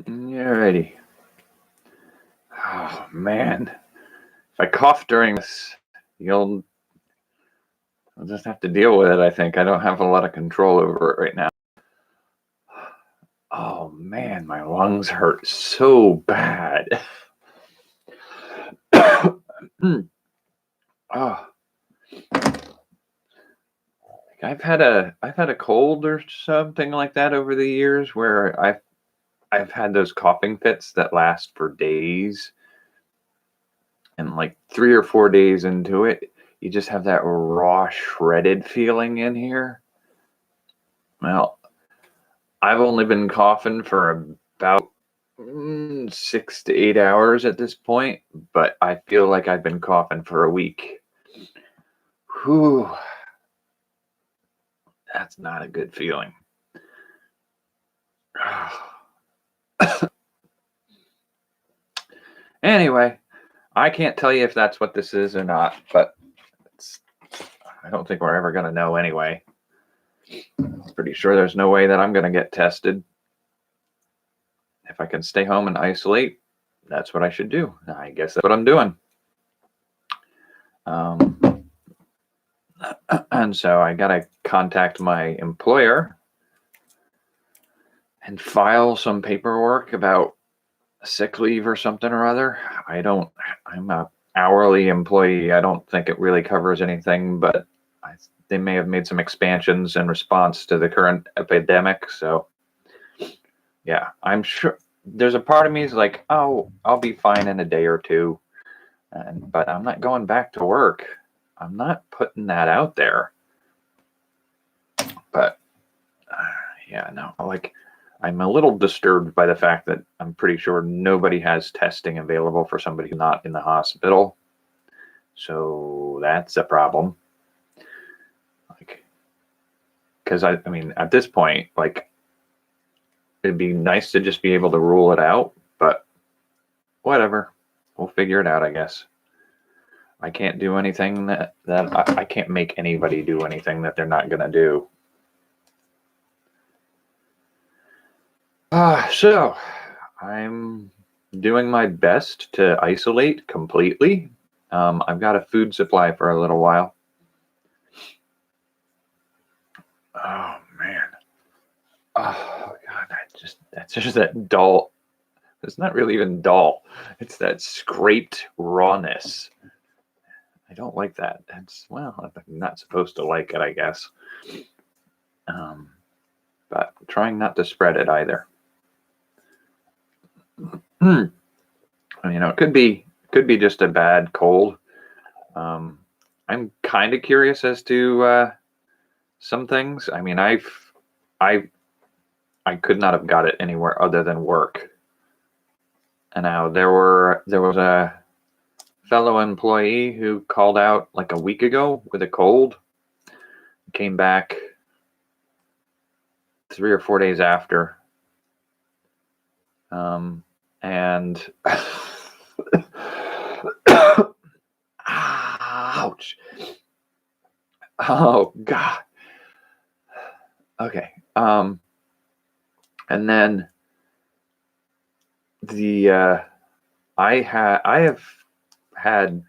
Alrighty. Oh man, if I cough during this, I'll just have to deal with it. I think I don't have a lot of control over it right now. Oh man, my lungs hurt so bad. Oh, I've had a cold or something like that over the years where I've had those coughing fits that last for days, and like 3 or 4 days into it, you just have that raw shredded feeling in here. Well, I've only been coughing for about 6 to 8 hours at this point, but I feel like I've been coughing for a week. Whew, that's not a good feeling. Anyway, I can't tell you if that's what this is or not, but I don't think we're ever going to know anyway. Pretty sure there's no way that I'm going to get tested. If I can stay home and isolate, that's what I should do. I guess that's what I'm doing. And so I got to contact my employer and file some paperwork about sick leave or something or other. I'm a hourly employee. I don't think it really covers anything, but they may have made some expansions in response to the current epidemic. So yeah, I'm sure there's a part of me is like, oh, I'll be fine in a day or two. But I'm not going back to work. I'm not putting that out there. But yeah, no, like I'm a little disturbed by the fact that I'm pretty sure nobody has testing available for somebody who's not in the hospital. So that's a problem. Like, because I mean, at this point, like, it'd be nice to just be able to rule it out, but whatever. We'll figure it out, I guess. I can't do anything that I can't make anybody do anything that they're not going to do. So I'm doing my best to isolate completely. I've got a food supply for a little while. Oh man. Oh god, that's just that dull. It's not really even dull. It's that scraped rawness. I don't like that. Well, I'm not supposed to like it, I guess. But trying not to spread it either. It could be just a bad cold. I'm kind of curious as to some things. I mean, I could not have got it anywhere other than work. And now there was a fellow employee who called out like a week ago with a cold, came back 3 or 4 days after, and ouch. Oh god. Okay. And then I have had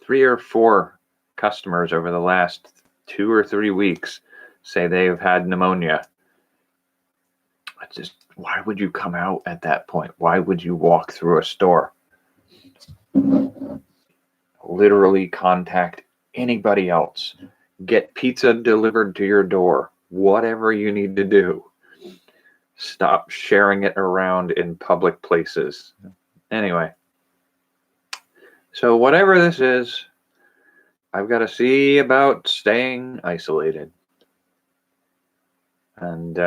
3 or 4 customers over the last 2 or 3 weeks say they've had pneumonia. Why would you come out at that point? Why would you walk through a store? Literally contact anybody else. Get pizza delivered to your door. Whatever you need to do. Stop sharing it around in public places. Anyway. So whatever this is, I've got to see about staying isolated. And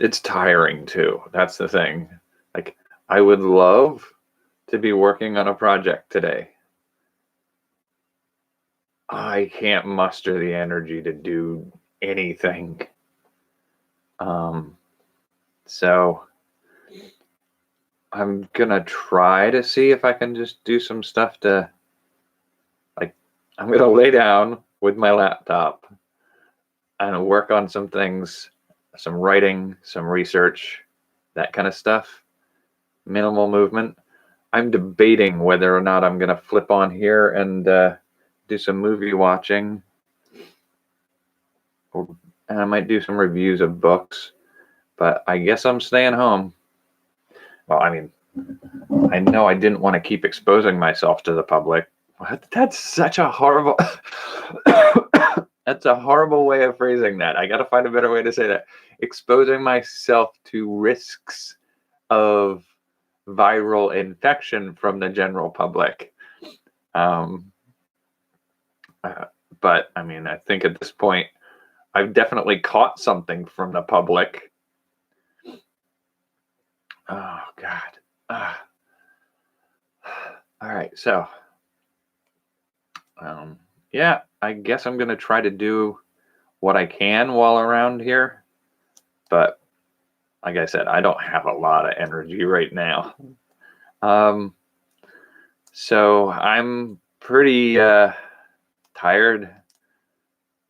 it's tiring too. That's the thing. Like, I would love to be working on a project today. I can't muster the energy to do anything. So I'm gonna try to see if I can just do some stuff to, like, I'm gonna lay down with my laptop and work on some things some writing, some research, that kind of stuff. Minimal movement. I'm debating whether or not I'm going to flip on here and do some movie watching. And I might do some reviews of books, but I guess I'm staying home. Well, I mean, I know I didn't want to keep exposing myself to the public. That's such a horrible that's a horrible way of phrasing that. I got to find a better way to say that. Exposing myself to risks of viral infection from the general public. But I mean, I think at this point, I've definitely caught something from the public. Oh, God. All right. So, yeah, I guess I'm going to try to do what I can while around here. But like I said, I don't have a lot of energy right now. So I'm pretty tired.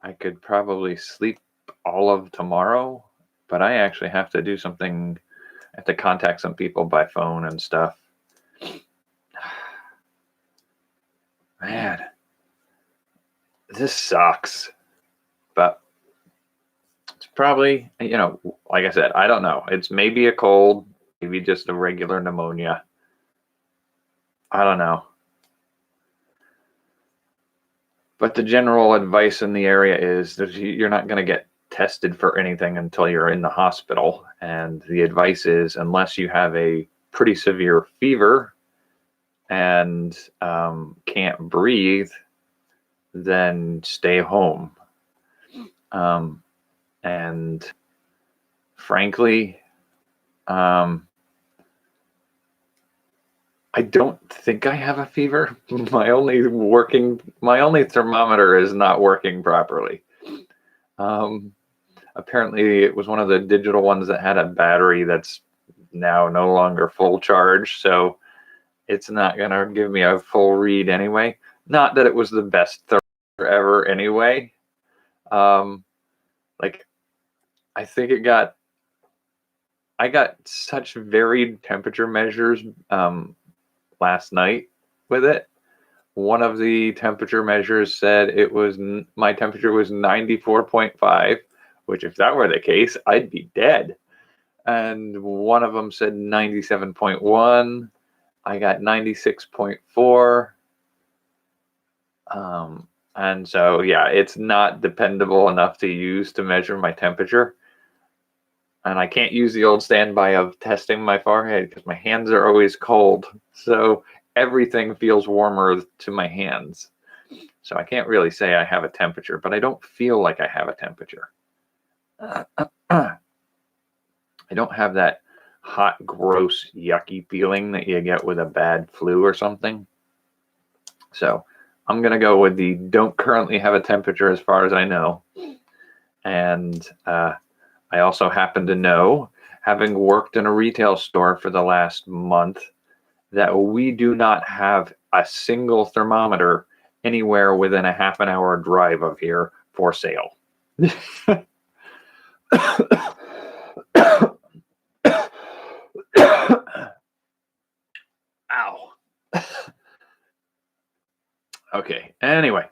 I could probably sleep all of tomorrow, but I actually have to do something. I have to contact some people by phone and stuff. Man, this sucks. But it's probably, like I said, I don't know. It's maybe a cold, maybe just a regular pneumonia. I don't know. But the general advice in the area is that you're not going to get tested for anything until you're in the hospital. And the advice is, unless you have a pretty severe fever and can't breathe, then stay home. And frankly, I don't think I have a fever. My only thermometer is not working properly. Apparently it was one of the digital ones that had a battery that's now no longer full charge, so it's not gonna give me a full read anyway. Not that it was the best thermometer ever anyway. Like, I think I got such varied temperature measures last night with it. One of the temperature measures said my temperature was 94.5, which if that were the case, I'd be dead. And one of them said 97.1. I got 96.4. And so, yeah, it's not dependable enough to use to measure my temperature. And I can't use the old standby of testing my forehead because my hands are always cold. So everything feels warmer to my hands. So I can't really say I have a temperature, but I don't feel like I have a temperature. I don't have that hot, gross, yucky feeling that you get with a bad flu or something. So I'm going to go with the don't currently have a temperature as far as I know. And I also happen to know, having worked in a retail store for the last month, that we do not have a single thermometer anywhere within a half an hour drive of here for sale. Ow. Okay, anyway.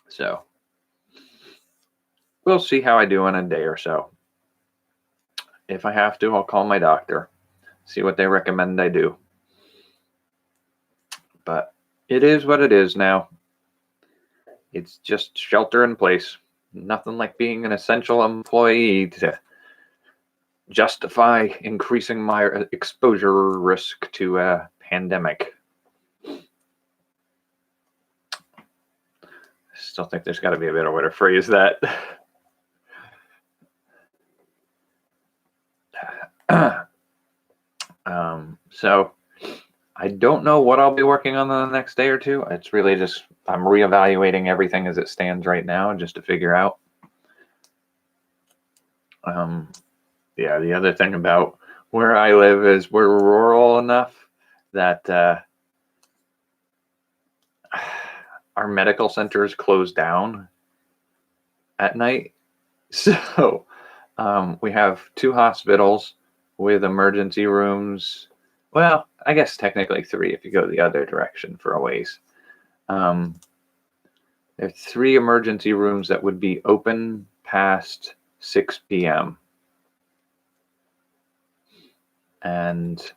So we'll see how I do in a day or so. If I have to, I'll call my doctor, see what they recommend I do. But it is what it is now. It's just shelter in place. Nothing like being an essential employee to justify increasing my exposure risk to a pandemic. I still think there's got to be a better way to phrase that. So I don't know what I'll be working on the next day or two. It's really just I'm reevaluating everything as it stands right now just to figure out. Yeah, the other thing about where I live is we're rural enough that our medical centers close down at night. So We have 2 hospitals with emergency rooms. Well, I guess technically 3 if you go the other direction for a ways. There are 3 emergency rooms that would be open past 6 p.m. And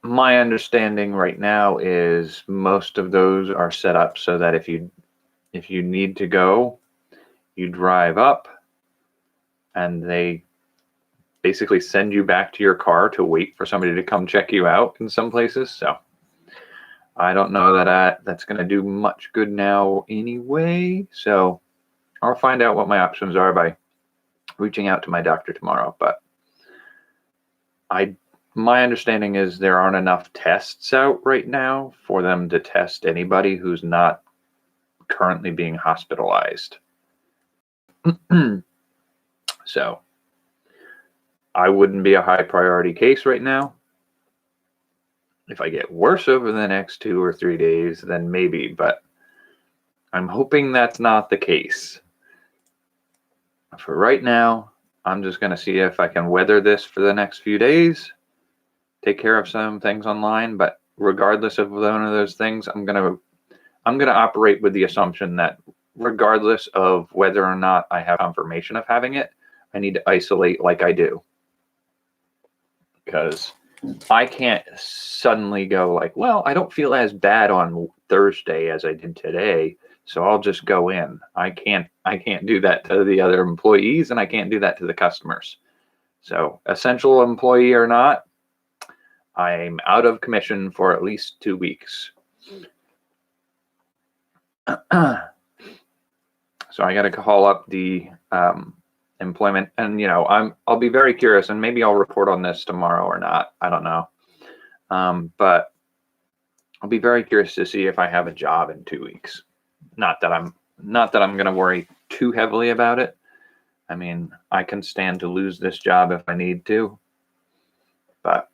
my understanding right now is most of those are set up so that if you need to go, you drive up and they basically send you back to your car to wait for somebody to come check you out in some places. So I don't know that that's going to do much good now anyway. So I'll find out what my options are by reaching out to my doctor tomorrow. But my understanding is there aren't enough tests out right now for them to test anybody who's not currently being hospitalized. So I wouldn't be a high priority case right now. If I get worse over the next 2 or 3 days, then maybe, but I'm hoping that's not the case. For right now, I'm just going to see if I can weather this for the next few days, take care of some things online, but regardless of one of those things, I'm going to operate with the assumption that regardless of whether or not I have confirmation of having it, I need to isolate like I do. Because I can't suddenly go like, well, I don't feel as bad on Thursday as I did today, so I'll just go in. I can't do that to the other employees, and I can't do that to the customers. So essential employee or not, I'm out of commission for at least 2 weeks. So I got to call up the employment, and I'll be very curious, and maybe I'll report on this tomorrow or not. I don't know, but I'll be very curious to see if I have a job in 2 weeks. Not that I'm going to worry too heavily about it. I mean, I can stand to lose this job if I need to, but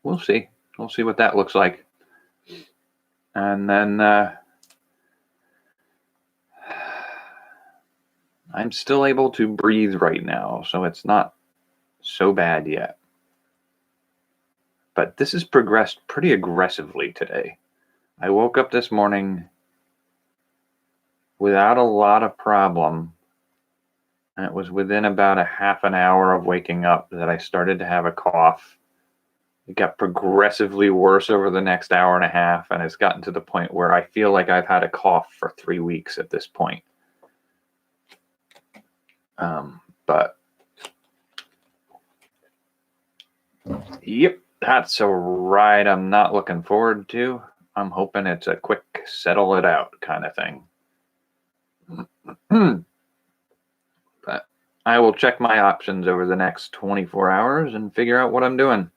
we'll see. We'll see what that looks like, and then I'm still able to breathe right now, so it's not so bad yet. But this has progressed pretty aggressively today. I woke up this morning without a lot of problem, and it was within about a half an hour of waking up that I started to have a cough. It got progressively worse over the next hour and a half, and it's gotten to the point where I feel like I've had a cough for 3 weeks at this point. But yep, that's a ride I'm not looking forward to. I'm hoping it's a quick settle it out kind of thing. But I will check my options over the next 24 hours and figure out what I'm doing.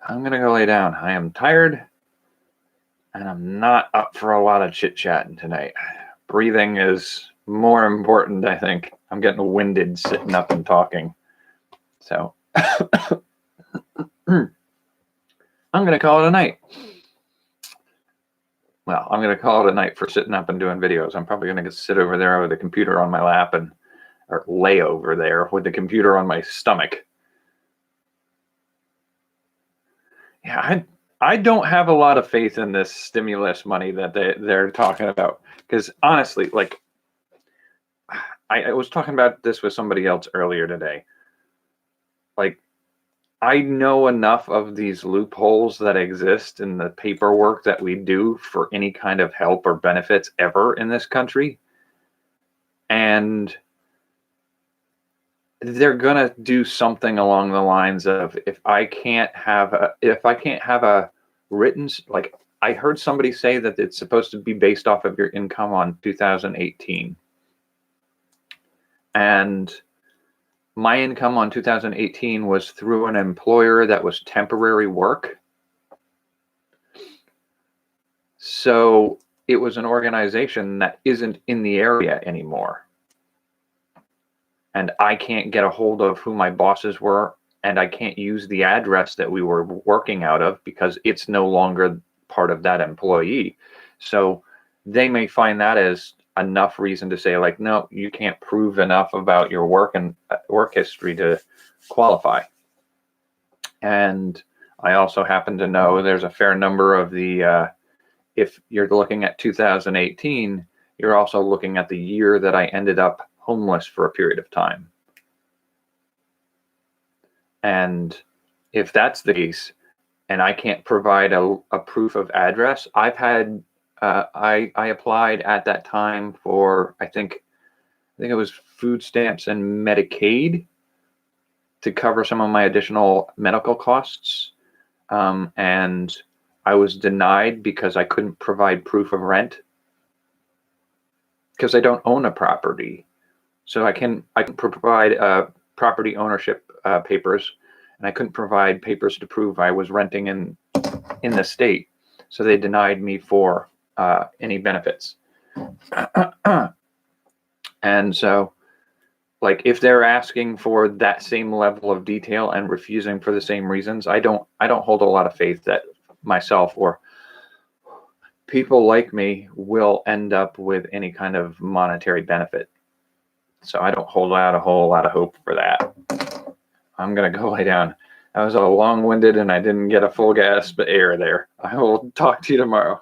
I'm going to go lay down. I am tired, and I'm not up for a lot of chit-chatting tonight. Breathing is more important, I think. I'm getting winded sitting up and talking. So I'm going to call it a night. Well, I'm going to call it a night for sitting up and doing videos. I'm probably going to sit over there with the computer on my lap or lay over there with the computer on my stomach. Yeah, I don't have a lot of faith in this stimulus money that they're talking about. Because honestly, like, I was talking about this with somebody else earlier today. Like, I know enough of these loopholes that exist in the paperwork that we do for any kind of help or benefits ever in this country. And they're going to do something along the lines of, if I can't have a written, like, I heard somebody say that it's supposed to be based off of your income on 2018. And my income on 2018 was through an employer that was temporary work. So it was an organization that isn't in the area anymore. And I can't get a hold of who my bosses were, and I can't use the address that we were working out of because it's no longer part of that employee. So they may find that as enough reason to say, like, no, you can't prove enough about your work and work history to qualify. And I also happen to know there's a fair number of the, if you're looking at 2018, you're also looking at the year that I ended up homeless for a period of time. And if that's the case, and I can't provide a proof of address, I've had, I applied at that time for, I think it was food stamps and Medicaid to cover some of my additional medical costs. And I was denied because I couldn't provide proof of rent because I don't own a property. So I can provide property ownership papers, and I couldn't provide papers to prove I was renting in the state. So they denied me for any benefits. And so, like, if they're asking for that same level of detail and refusing for the same reasons, I don't hold a lot of faith that myself or people like me will end up with any kind of monetary benefit. So I don't hold out a whole lot of hope for that. I'm going to go lay down. That was a long-winded and I didn't get a full gasp of air there. I will talk to you tomorrow.